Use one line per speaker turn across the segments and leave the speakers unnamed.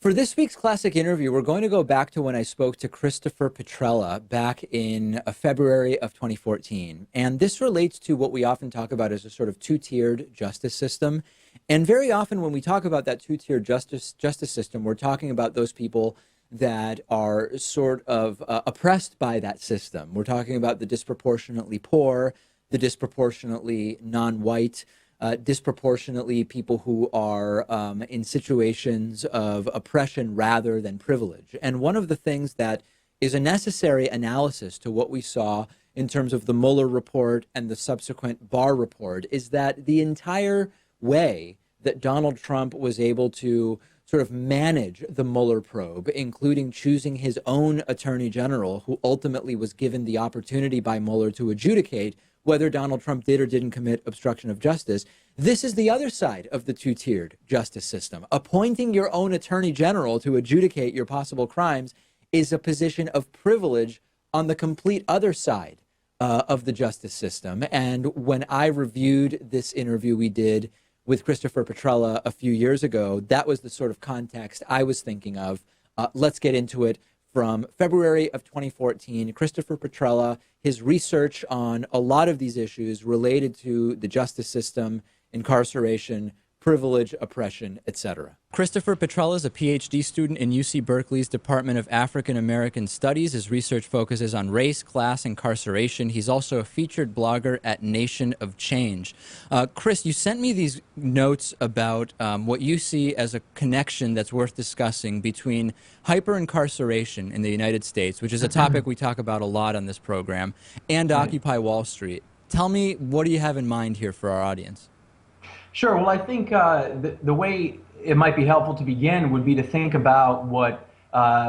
For this week's classic interview, we're going to go back to when I spoke to Christopher Petrella back in February of 2014. And this relates to what we often talk about as a sort of two-tiered justice system. And very often when we talk about that two-tiered justice system, we're talking about those people that are sort of oppressed by that system. We're talking about the disproportionately poor, the disproportionately non-white, disproportionately people who are in situations of oppression rather than privilege. And one of the things that is a necessary analysis to what we saw in terms of the Mueller report and the subsequent Barr report is that the entire way that Donald Trump was able to sort of manage the Mueller probe, including choosing his own attorney general, who ultimately was given the opportunity by Mueller to adjudicate whether Donald Trump did or didn't commit obstruction of justice. This is the other side of the two-tiered justice system. Appointing your own attorney general to adjudicate your possible crimes is a position of privilege on the complete other side of the justice system. And when I reviewed this interview we did with Christopher Petrella a few years ago, that was the sort of context I was thinking of. Let's get into it. From February of 2014, Christopher Petrella, his research on a lot of these issues related to the justice system, incarceration, privilege, oppression, etc. Christopher Petrella is a PhD student in UC Berkeley's Department of African American Studies. His research focuses on race, class, incarceration. He's also a featured blogger at Nation of Change. Chris, you sent me these notes about what you see as a connection that's worth discussing between hyper-incarceration in the United States, which is a topic we talk about a lot on this program, and Occupy Wall Street. Tell me, what do you have in mind here for our audience?
Sure. Well, I think the way it might be helpful to begin would be to think about what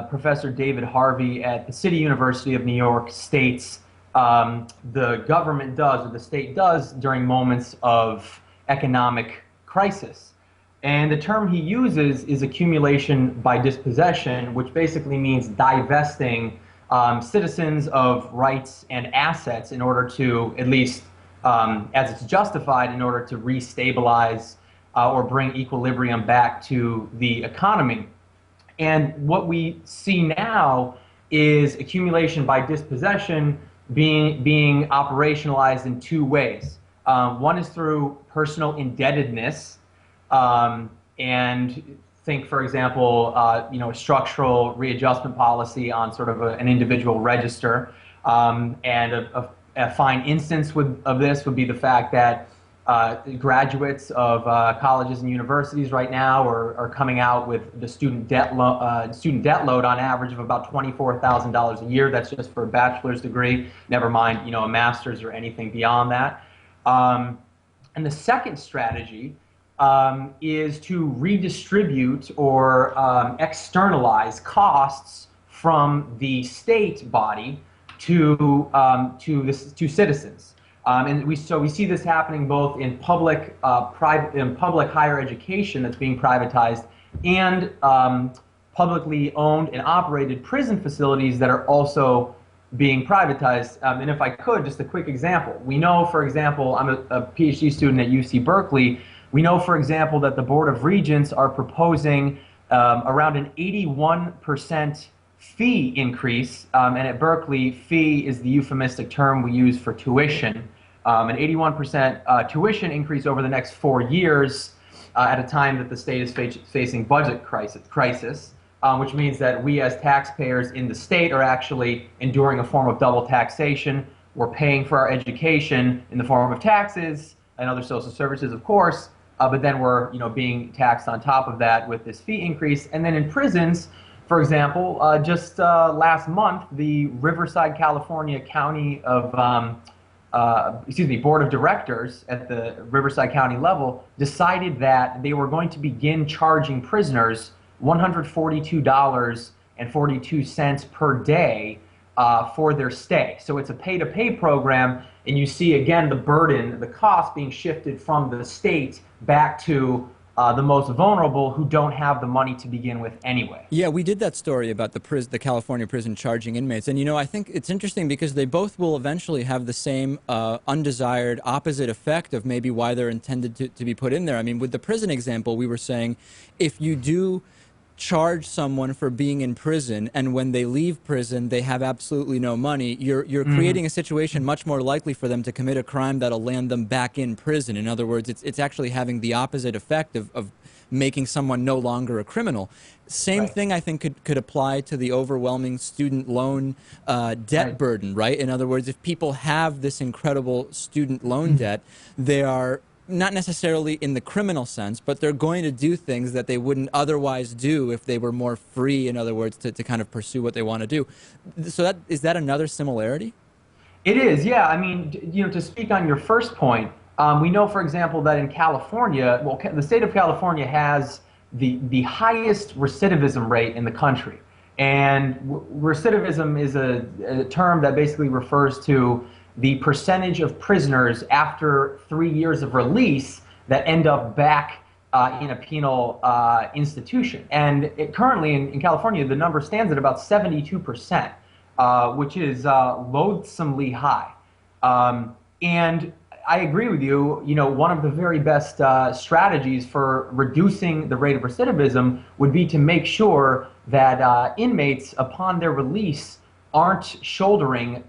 Professor David Harvey at the City University of New York states the government does, or the state does, during moments of economic crisis. And the term he uses is accumulation by dispossession, which basically means divesting citizens of rights and assets in order to, at least as it's justified, in order to restabilize or bring equilibrium back to the economy. And what we see now is accumulation by dispossession being operationalized in two ways. One is through personal indebtedness, and think, for example, a structural readjustment policy on sort of an individual register, and a fine instance of this would be the fact that graduates of colleges and universities right now are coming out with the student debt load on average of about $24,000 a year. That's just for a bachelor's degree, never mind a master's or anything beyond that. And the second strategy is to redistribute or externalize costs from the state body to citizens, and we see this happening both in public higher education that's being privatized, and publicly owned and operated prison facilities that are also being privatized. And if I could, just a quick example. We know, for example, I'm a PhD student at UC Berkeley. We know, for example, that the Board of Regents are proposing around an 81% fee increase, and at Berkeley, fee is the euphemistic term we use for tuition. An 81% tuition increase over the next 4 years at a time that the state is facing budget crisis, which means that we as taxpayers in the state are actually enduring a form of double taxation. We're paying for our education in the form of taxes and other social services, of course, but then we're being taxed on top of that with this fee increase. And then in prisons, for example, just last month, the Riverside, California County Board of Directors at the Riverside County level decided that they were going to begin charging prisoners $142.42 per day for their stay. So it's a pay-to-pay program, and you see again the burden, the cost being shifted from the state back to the most vulnerable who don't have the money to begin with anyway.
Yeah, we did that story about the California prison charging inmates. And, I think it's interesting because they both will eventually have the same undesired opposite effect of maybe why they're intended to be put in there. I mean, with the prison example, we were saying if you do charge someone for being in prison, and when they leave prison they have absolutely no money, you're
Hmm.
creating a situation much more likely for them to commit a crime that'll land them back in prison. In other words, it's actually having the opposite effect of making someone no longer a criminal. Same
Right.
thing I think could apply to the overwhelming student loan debt
Right.
burden, right? In other words, if people have this incredible student loan debt, they are not necessarily in the criminal sense, but they're going to do things that they wouldn't otherwise do if they were more free, in other words, to kind of pursue what they want to do. So is that another similarity?
It is, yeah. I mean, to speak on your first point, we know, for example, that in California, well, the state of California has the highest recidivism rate in the country. And recidivism is a term that basically refers to the percentage of prisoners after 3 years of release that end up back in a penal institution. And currently in California, the number stands at about 72%, which is loathsomely high. And I agree with you. One of the very best strategies for reducing the rate of recidivism would be to make sure that inmates, upon their release, aren't shouldering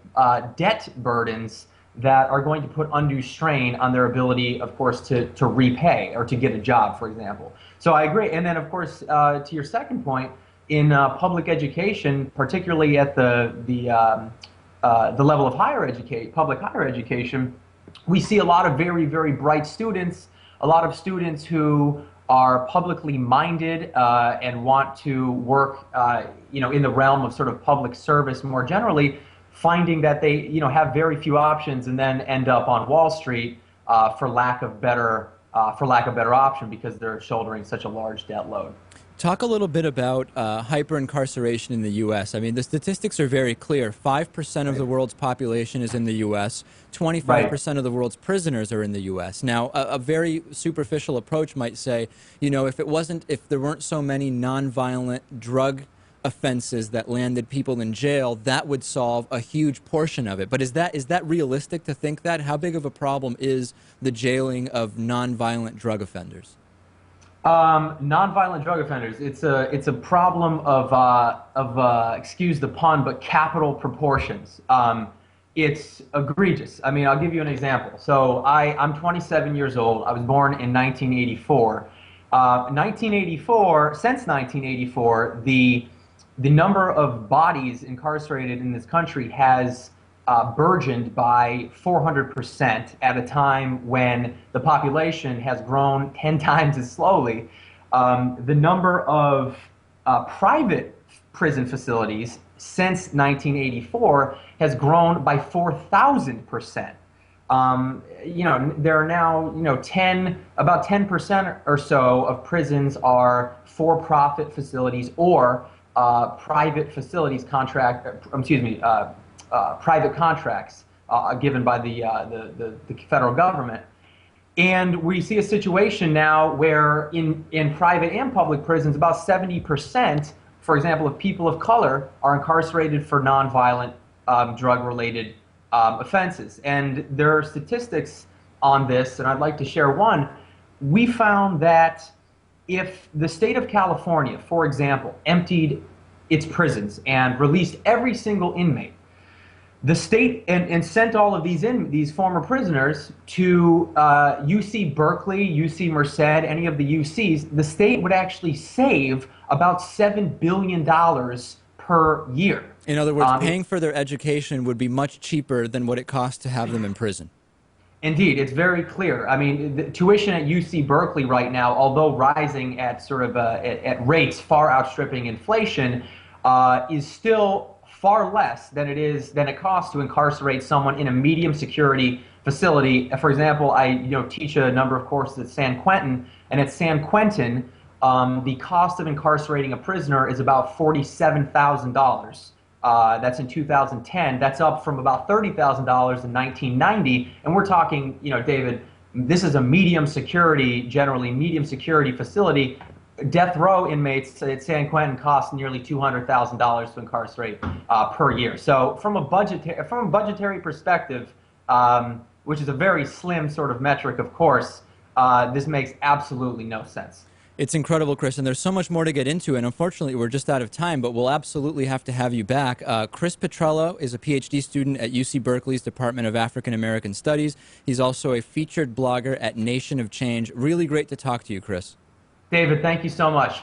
debt burdens that are going to put undue strain on their ability, of course, to repay or to get a job, for example. So I agree. And then, of course, to your second point, in public education, particularly at the level of public higher education, we see a lot of very, very bright students, a lot of students who are publicly minded and want to work, in the realm of sort of public service more generally, finding that they, have very few options and then end up on Wall Street for lack of better option because they're shouldering such a large debt load.
Talk a little bit about hyper-incarceration in the U.S. I mean, the statistics are very clear. 5% of the
Right.
world's population is in the U.S.
Right.
25% of the world's prisoners are in the U.S. Now, a very superficial approach might say, if there weren't so many nonviolent drug offenses that landed people in jail, that would solve a huge portion of it. But is that realistic to think that? How big of a problem is the jailing of nonviolent drug offenders?
Nonviolent drug offenders. It's a problem of excuse the pun, but capital proportions. It's egregious. I mean, I'll give you an example. So I'm 27 years old. I was born in 1984. 1984. Since 1984, the number of bodies incarcerated in this country has burgeoned by 400% at a time when the population has grown 10 times as slowly. The number of private prison facilities since 1984 has grown by 4,000%. There are now, about 10% or so of prisons are for-profit facilities or private facilities private contracts given by the federal government. And we see a situation now where in private and public prisons, about 70%, for example, of people of color are incarcerated for nonviolent drug-related offenses. And there are statistics on this, and I'd like to share one. We found that if the state of California, for example, emptied its prisons and released every single inmate, the state and sent all of these former prisoners to UC Berkeley, UC Merced, any of the UCs, the state would actually save about $7 billion per year.
In other words, paying for their education would be much cheaper than what it costs to have them in prison.
Indeed, it's very clear. I mean, the tuition at UC Berkeley right now, although rising at sort of at rates far outstripping inflation, is still far less than it costs to incarcerate someone in a medium security facility. For example, I teach a number of courses at San Quentin, and at San Quentin, the cost of incarcerating a prisoner is about $47,000. That's in 2010. That's up from about $30,000 in 1990. And we're talking, David, this is a generally medium security facility. Death row inmates at San Quentin cost nearly $200,000 to incarcerate per year. So from a budgetary perspective, which is a very slim sort of metric, of course, this makes absolutely no sense.
It's incredible, Chris, and there's so much more to get into, and unfortunately, we're just out of time, but we'll absolutely have to have you back. Chris Petrella is a PhD student at UC Berkeley's Department of African American Studies. He's also a featured blogger at Nation of Change. Really great to talk to you, Chris.
David, thank you so much.